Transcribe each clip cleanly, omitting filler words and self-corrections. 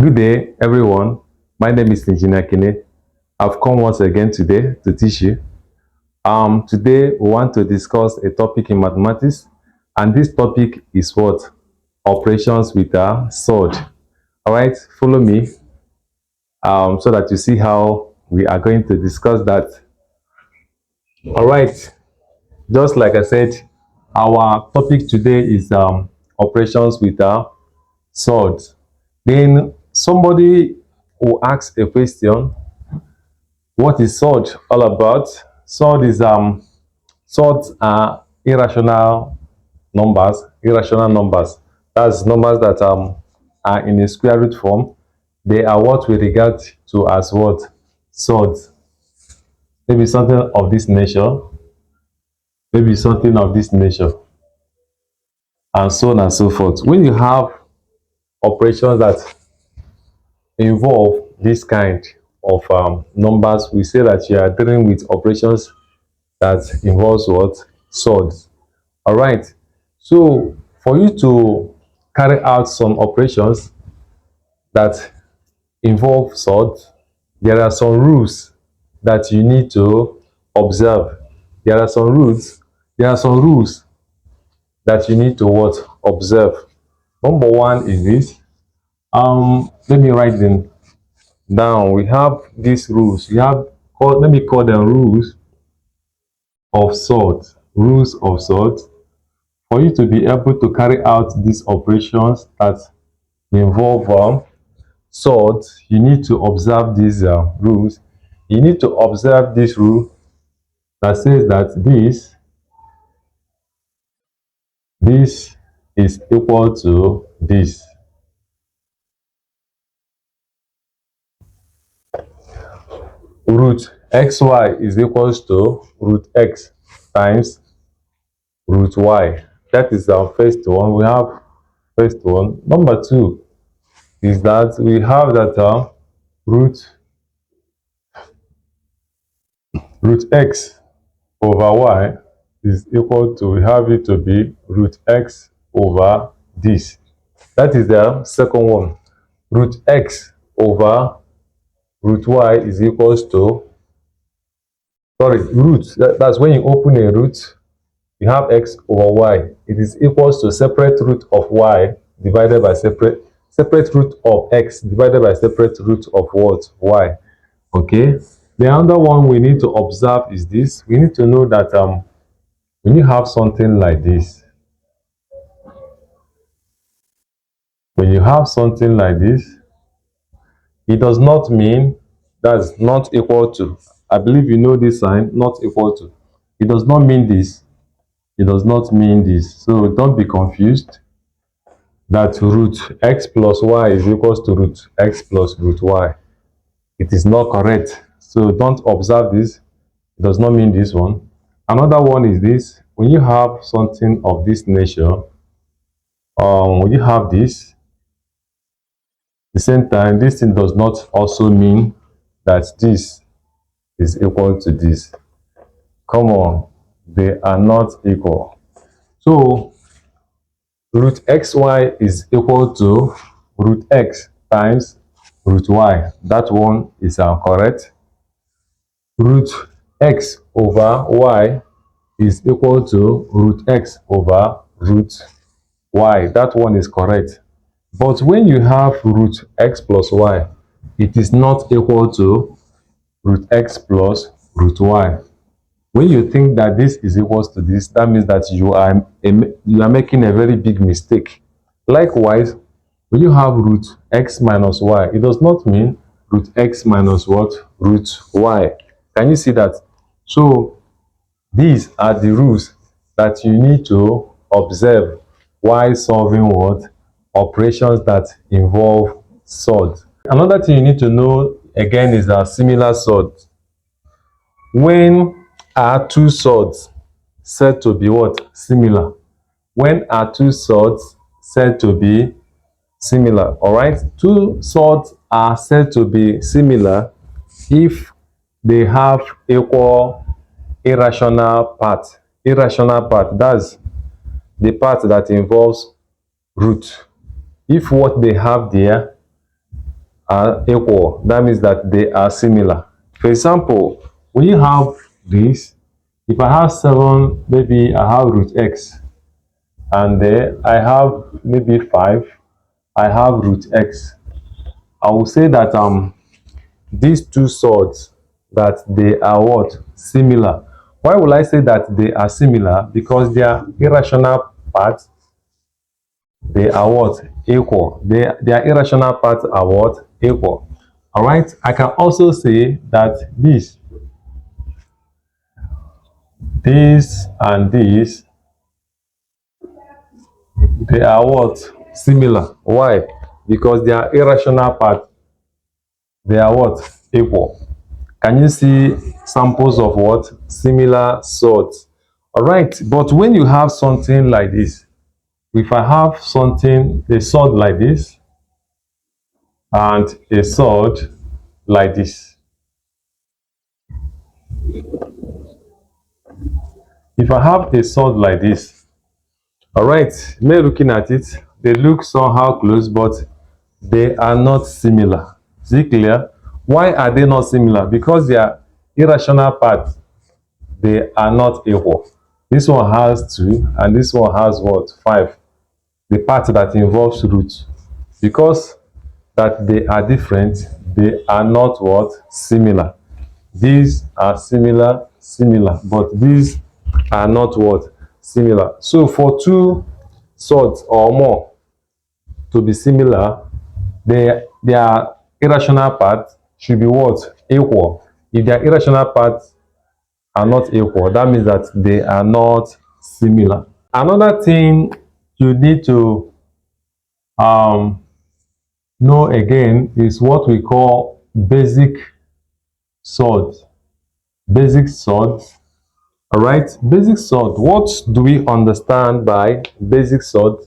Good day, everyone. My name is Engineer Kene. I've come once again today to teach you. Today, we want to discuss a topic in mathematics, and this topic is what? Operations with a sword. All right, follow me so that you see how we are going to discuss that. All right, just like I said, our topic today is operations with a sword. Then somebody will ask a question: what is sword all about? Sword is swords are irrational numbers. Irrational numbers. That's numbers that are in a square root form. They are what we regard to as what? Swords. Maybe something of this nature. Maybe something of this nature. And so on and so forth. When you have operations that involve this kind of numbers, we say that you are dealing with operations that involves what? Swords. All right. So for you to carry out some operations that involve swords, there are some rules that you need to observe. There are some rules. There are some rules that you need to what? Observe. Number one is this. Let me write them down. We have these rules. Let me call them rules of swords. Rules of swords. For you to be able to carry out these operations that involve swords, you need to observe these rules. You need to observe this rule that says that this is equal to this. Root xy is equals to root x times root y. That is our first one. We have first one. Number two is that we have that root x over y is equal to, we have it to be root x over this. That is the second one. Root x over root y is equals to, that's when you open a root, you have x over y. It is equals to separate root of y divided by separate root of x divided by separate root of what? Y. Okay. The other one we need to observe is this. We need to know that when you have something like this, it does not mean that's not equal to. I believe you know this sign, not equal to. It does not mean this. It does not mean this. So don't be confused that root x plus y is equals to root x plus root y. It is not correct. So don't observe this. It does not mean this one. Another one is this. When you have something of this nature, when you have this, at the same time, this thing does not also mean that this is equal to this. Come on, they are not equal. So root xy is equal to root x times root y. That one is correct. Root x over y is equal to root x over root y. That one is correct. But when you have root x plus y, it is not equal to root x plus root y. When you think that this is equal to this, that means that you are making a very big mistake. Likewise, when you have root x minus y, it does not mean root x minus what? Root y. Can you see that? So these are the rules that you need to observe while solving what? Operations that involve swords. Another thing you need to know again is that similar swords. When are two swords said to be what? Similar. When are two swords said to be similar? All right. Two swords are said to be similar if they have equal irrational part. Irrational part, that's the part that involves root. If what they have there are equal, that means that they are similar. For example, when you have this, if I have 7, maybe I have root x, and then I have maybe 5, I have root x. I will say that these two swords, that they are what? Similar. Why will I say that they are similar? Because their irrational parts, they are what? Equal. Their irrational parts are what? Equal. All right. I can also say that this and this, they are what? Similar. Why? Because their irrational parts, they are what? Equal. Can you see samples of what? Similar swords. All right. But when you have something like this, if I have something, a sword like this, and a sword like this, if I have a sword like this, all right, me looking at it, they look somehow close, but they are not similar. Is it clear? Why are they not similar? Because their irrational parts, they are not equal. This one has 2 and this one has what? 5. The part that involves root. Because that they are different, they are not what? Similar. These are similar, but these are not what? Similar. So for two swords or more to be similar, their irrational parts should be what? Equal. If their irrational parts are not equal, that means that they are not similar. Another thing you need to know again is what we call basic swords. Basic swords. All right, basic sword. What do we understand by basic sword?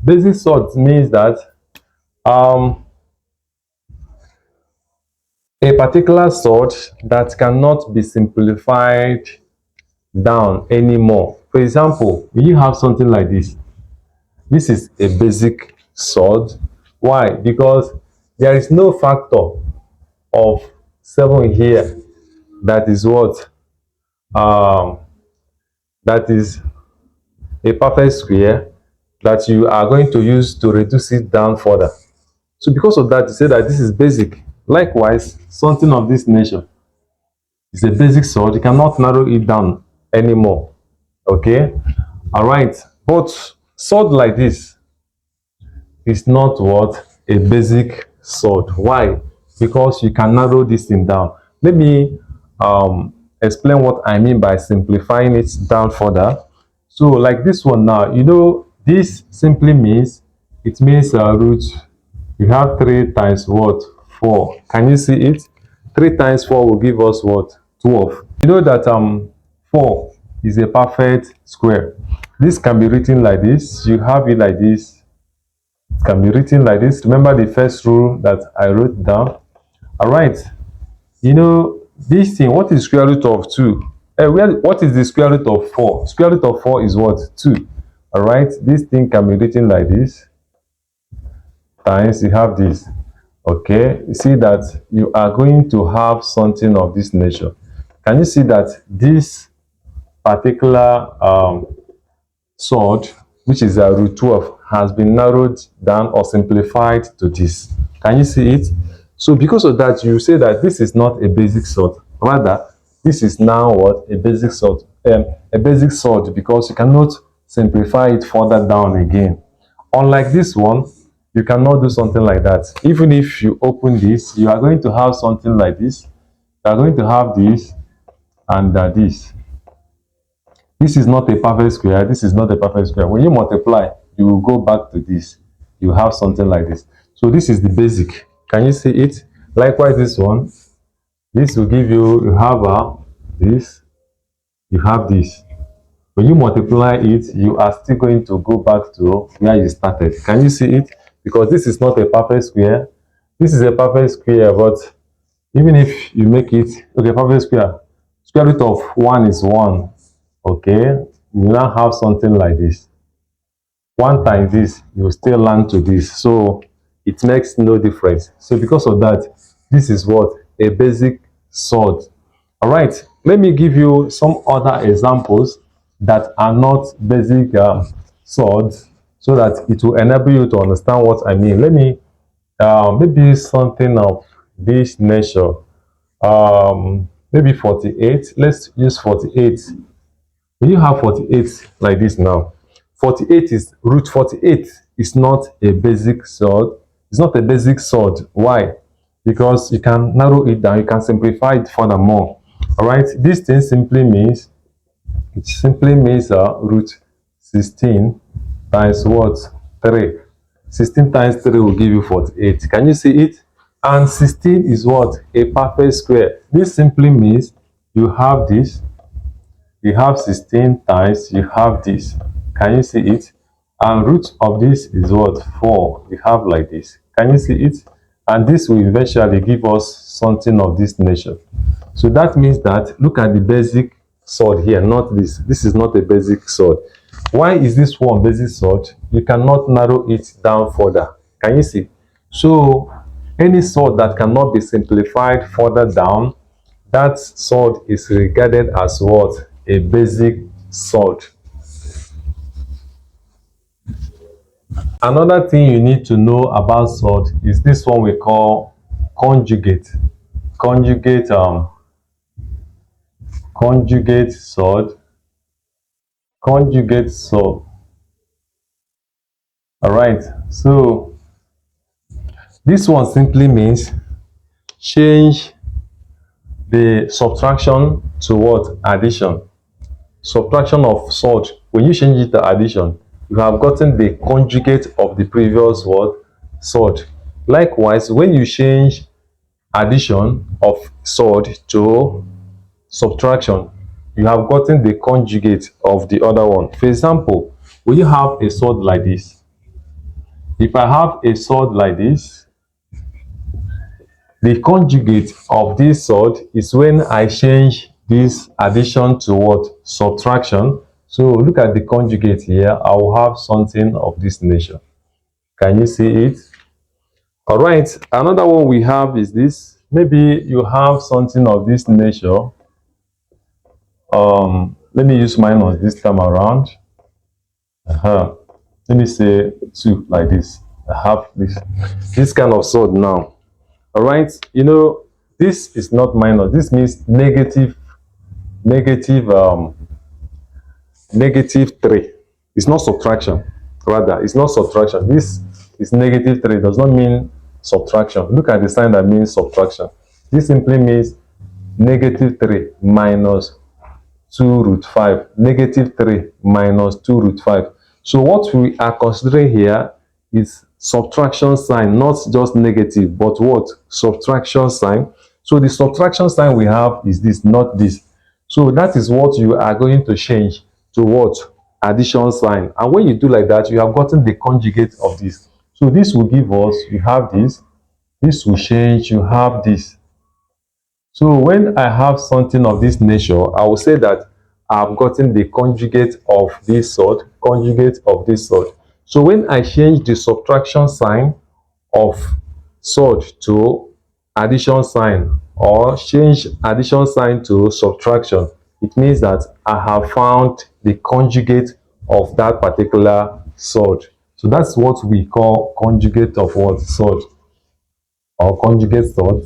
Basic sword means that a particular sword that cannot be simplified down anymore. For example, when you have something like this, this is a basic sword. Why? Because there is no factor of 7 here that is what? That is a perfect square that you are going to use to reduce it down further. So because of that, you say that this is basic. Likewise, something of this nature is a basic sword. You cannot narrow it down anymore. Okay? All right. But sword like this is not what? A basic sword. Why? Because you can narrow this thing down. Let me explain what I mean by simplifying it down further. So like this one now, you know, this simply means, it means root. You have 3 times what? 4. Can you see it? 3 times 4 will give us what? 12. You know that 4 is a perfect square. This can be written like this. You have it like this. It can be written like this. Remember the first rule that I wrote down? All right. You know, this thing, what is square root of 2? What is the square root of 4? Square root of 4 is what? 2. All right. This thing can be written like this. Times you have this. Okay, you see that you are going to have something of this nature. Can you see that this particular sword, which is root 12, has been narrowed down or simplified to this? Can you see it? So because of that, you say that this is not a basic sword. Rather, this is now what? A basic sword. A basic sword, because you cannot simplify it further down again. Unlike this one, you cannot do something like that. Even if you open this, you are going to have something like this. You are going to have this and this. This is not a perfect square. This is not a perfect square. When you multiply, you will go back to this. You have something like this. So this is the basic. Can you see it? Likewise, this one. This will give you, you have this, you have this. When you multiply it, you are still going to go back to where you started. Can you see it? Because this is not a perfect square. This is a perfect square, but even if you make it, okay, perfect square, square root of 1 is 1. Okay, you now have something like this. 1 times this, you will still land to this. So it makes no difference. So because of that, this is what a basic sword. All right, let me give you some other examples that are not basic swords, so that it will enable you to understand what I mean. Let me maybe something of this nature. Maybe 48. Let's use 48. When you have 48 like this now, 48 is root 48 is not a basic sword. It's not a basic sword. Why? Because you can narrow it down, you can simplify it furthermore. All right, this thing simply means root 16 times what? 3. 16 times 3 will give you 48. Can you see it? And 16 is what? A perfect square. This simply means you have this, you have 16 times, you have this. Can you see it? And root of this is what? 4. You have like this. Can you see it? And this will eventually give us something of this nature. So that means that, look at the basic sword here, not this. This is not a basic sword. Why is this one basic sword? You cannot narrow it down further. Can you see? So any sword that cannot be simplified further down, that sword is regarded as what? A basic sword. Another thing you need to know about sword is this one we call conjugate. Conjugate sword. Conjugate sword. All right, so this one simply means change the subtraction to what? Addition. Subtraction of sword. When you change it to addition, you have gotten the conjugate of the previous word, sword. Likewise, when you change addition of sword to subtraction, you have gotten the conjugate of the other one. For example, when you have a sword like this, if I have a sword like this, the conjugate of this sword is when I change this addition to what? Subtraction. So look at the conjugate here. I will have something of this nature. Can you see it? All right, another one we have is this. Maybe you have something of this nature. Let me use minus this time around. Let me say 2 like this. I have this kind of sword now. All right, you know, this is not minus. This means negative 3. It's not subtraction. Rather, it's not subtraction. This is negative 3. It does not mean subtraction. Look at the sign that means subtraction. This simply means negative 3 minus 2 root 5. Negative 3 minus 2 root 5. So what we are considering here is subtraction sign, not just negative, but what? Subtraction sign. So the subtraction sign we have is this, not this. So that is what you are going to change to what? Addition sign. And when you do like that, you have gotten the conjugate of this. So this will give us, you have this will change, you have this. So when I have something of this nature, I will say that I've gotten the conjugate of this sword, conjugate of this sword. So when I change the subtraction sign of sword to addition sign, or change addition sign to subtraction, it means that I have found the conjugate of that particular sword. So that's what we call conjugate of what? Sword, or conjugate sword.